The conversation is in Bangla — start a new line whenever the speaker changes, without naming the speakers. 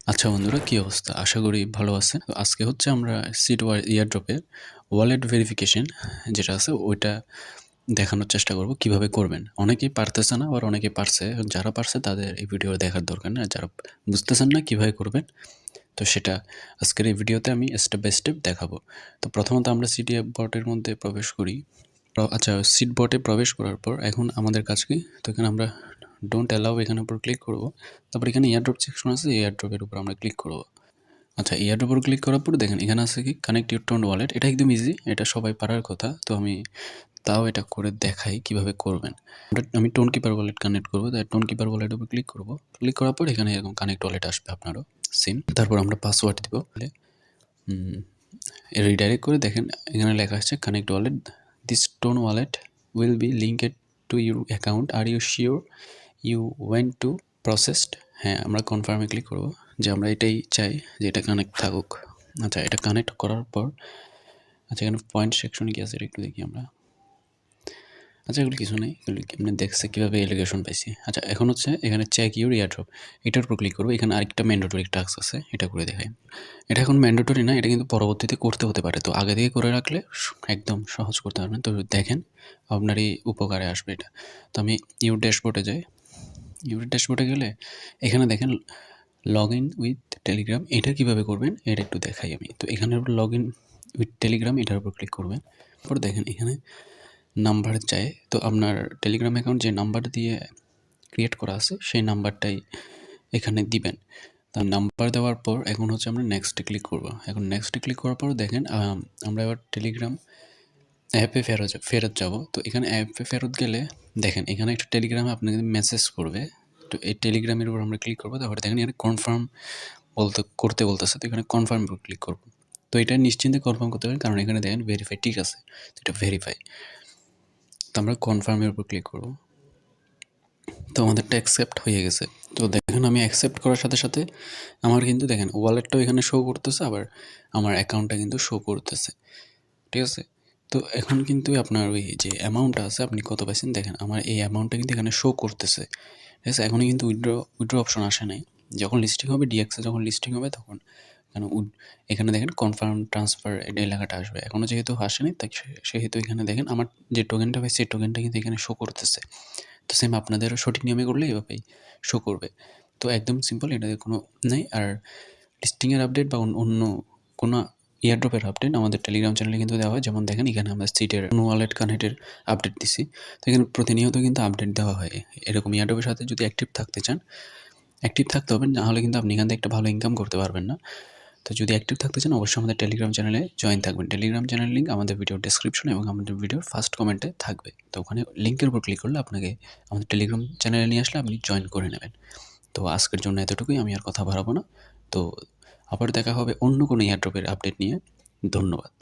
আচ্ছা বন্ধুরা, কি অবস্থা? আশা করি ভালো আছে। তো আজকে হচ্ছে আমরা সিড এয়ারড্রপের ওয়ালেট ভেরিফিকেশন যেটা আছে ওইটা দেখানোর চেষ্টা করব কিভাবে করবেন। অনেকেই পারতেছে না, আবার অনেকেই পারছে। যারা পারছে তাদের এই ভিডিও দেখার দরকার নেই। আর যারা বুঝতেছেন না কিভাবে করবেন, তো সেটা আজকের এই ভিডিওতে আমি স্টেপ বাই স্টেপ দেখাবো। তো প্রথমত আমরা সিডি বটের মধ্যে প্রবেশ করি। আচ্ছা, সিড বটে প্রবেশ করার পর এখন আমাদের কাজ কি? তো এখানে আমরা ডোন্ট অ্যালাউ এখানের উপর ক্লিক করব। তারপর এখানে এয়ারড্রপ সেকশন আছে, এয়ারড্রপের উপর আমরা ক্লিক করব। আচ্ছা, এয়ারড্রপ উপর ক্লিক করার পর দেখেন এখানে আছে কি কানেক্ট ইউর টোন ওয়ালেট। এটা একদম ইজি, এটা সবাই পারার কথা। তো আমি তাও এটা করে দেখাই কিভাবে করবেন। আমি টোন কিপার ওয়ালেট কানেক্ট করবো, তাই টোন কিপার ওয়ালেটের উপর ক্লিক করব। ক্লিক করার পর এখানে এরকম কানেক্ট ওয়ালেট আসবে আপনারও সেম। তারপর আমরা পাসওয়ার্ড দিব। রিডাইরেক্ট করে দেখেন এখানে লেখা আছে connect wallet, this tone wallet will be linked to your account, are you sure you want to proceed. হ্যাঁ, আমরা কনফার্মে ক্লিক করব যে আমরা এটাই চাই যে এটা কানেক্ট থাকুক। আচ্ছা, এটা কানেক্ট করার পর আচ্ছা এখানে পয়েন্ট সেকশনে কি আছে এটা একটু দেখি আমরা। আচ্ছা, এগুলো কিছু নেই, এগুলো এমনি দেখছে কীভাবে এলিগেশন পাইছি। আচ্ছা, এখন হচ্ছে এখানে চেক ইউর এয়ারড্রপ, এটার উপর ক্লিক করবো। এখানে আরেকটা ম্যান্ডেটরি টাস্ক আছে, এটা করে দেখাই। এটা এখন ম্যান্ডেটরি না, এটা কিন্তু পরবর্তীতে করতে হতে পারে। তো আগে থেকে করে রাখলে একদম সহজ করতে পারবেন। তো দেখেন আপনারই উপকারে আসবে এটা। তো আমি ইউর ড্যাশবোর্ডে যাই। ইউর ড্যাশবোর্ডে গেলে এখানে দেখেন লগ ইন উইথ টেলিগ্রাম। এটা কীভাবে করবেন এটা একটু দেখাই আমি। তো এখানের উপর লগ ইন উইথ টেলিগ্রাম, এটার উপর ক্লিক করবেন। তারপর দেখেন এখানে নাম্বার চাই। তো আপনার টেলিগ্রাম অ্যাকাউন্ট যে নাম্বার দিয়ে ক্রিয়েট করা আছে সেই নাম্বারটাই এখানে দিবেন। তার নাম্বার দেওয়ার পর এখন হচ্ছে আমরা নেক্সটে ক্লিক করব। এখন নেক্সটে ক্লিক করার পর দেখেন আমরা এবার টেলিগ্রাম অ্যাপে ফেরত যাব। তো এখানে অ্যাপে ফেরত গেলে দেখেন এখানে একটা টেলিগ্রামে আপনাকে মেসেজ করবে। তো এই টেলিগ্রামের উপর আমরা ক্লিক করবো। তারপরে দেখেন এখানে কনফার্ম করতে বলতেছে। তো এখানে কনফার্মের উপর ক্লিক করবো। তো এটা নিশ্চিন্তে কনফার্ম করতে পারেন, কারণ এখানে দেখেন ভেরিফাই ঠিক আছে। তো এটা ভেরিফাই। তো আমরা কনফার্মের উপর ক্লিক করব। তো আমাদেরটা অ্যাকসেপ্ট হয়ে গেছে। তো দেখেন আমি অ্যাকসেপ্ট করার সাথে সাথে আমার কিন্তু দেখেন ওয়ালেটটাও এখানে শো করতেছে, আবার আমার অ্যাকাউন্টটা কিন্তু শো করতেছে। ঠিক আছে? তো এখন কিন্তু আপনার ওই যে অ্যামাউন্টটা আছে আপনি কত পাইছেন দেখেন আমার এই অ্যামাউন্টটা কিন্তু এখানে শো করতেছে। ঠিক আছে? এখনও কিন্তু উইথড্র অপশন আসে নাই। যখন লিস্টিং হবে ডিএক্সে যখন লিস্টিং হবে তখন এখানে দেখেন কনফার্ম ট্রান্সফার এই লেখাটা আসবে। এখনও যেহেতু আসেনি তাই সেহেতু এখানে দেখেন আমার যে টোকেনটা পাইছে সেই টোকেনটা কিন্তু এখানে শো করতেছে। তো সেম আপনাদেরও সঠিক নিয়মে করলে এভাবেই শো করবে। তো একদম সিম্পল, এটাতে কোনো নেই। আর লিস্টিংয়ের আপডেট বা অন্য কোনো এয়ারড্রপের আপডেট আমাদের টেলিগ্রাম চ্যানেলে কিন্তু দেওয়া হয়। যেমন দেখেন এখানে আমরা সিটের ওয়ালেট কানেক্টের আপডেট দিছি। তো এখানে প্রতিনিয়ত কিন্তু আপডেট দেওয়া হয়। এরকম এয়ারড্রপের সাথে যদি অ্যাক্টিভ থাকতে চান, অ্যাক্টিভ থাকতে হবে, নাহলে কিন্তু আপনি এখান থেকে একটা ভালো ইনকাম করতে পারবেন না। তো যদি অ্যাক্টিভ থাকতে চান অবশ্যই আমাদের টেলিগ্রাম চ্যানেলে জয়েন থাকবেন। টেলিগ্রাম চ্যানেল লিঙ্ক আমাদের ভিডিওর ডেসক্রিপশনে এবং আমাদের ভিডিওর ফার্স্ট কমেন্টে থাকবে। তো ওখানে লিঙ্কের উপর ক্লিক করলে আপনাকে আমাদের টেলিগ্রাম চ্যানেলে নিয়ে আসলে আপনি জয়েন করে নেবেন। তো আজকের জন্য এতটুকুই, আমি আর কথা বাড়াবো না। তো আবার দেখা হবে অন্য কোনো এয়ারড্রপের আপডেট নিয়ে। ধন্যবাদ।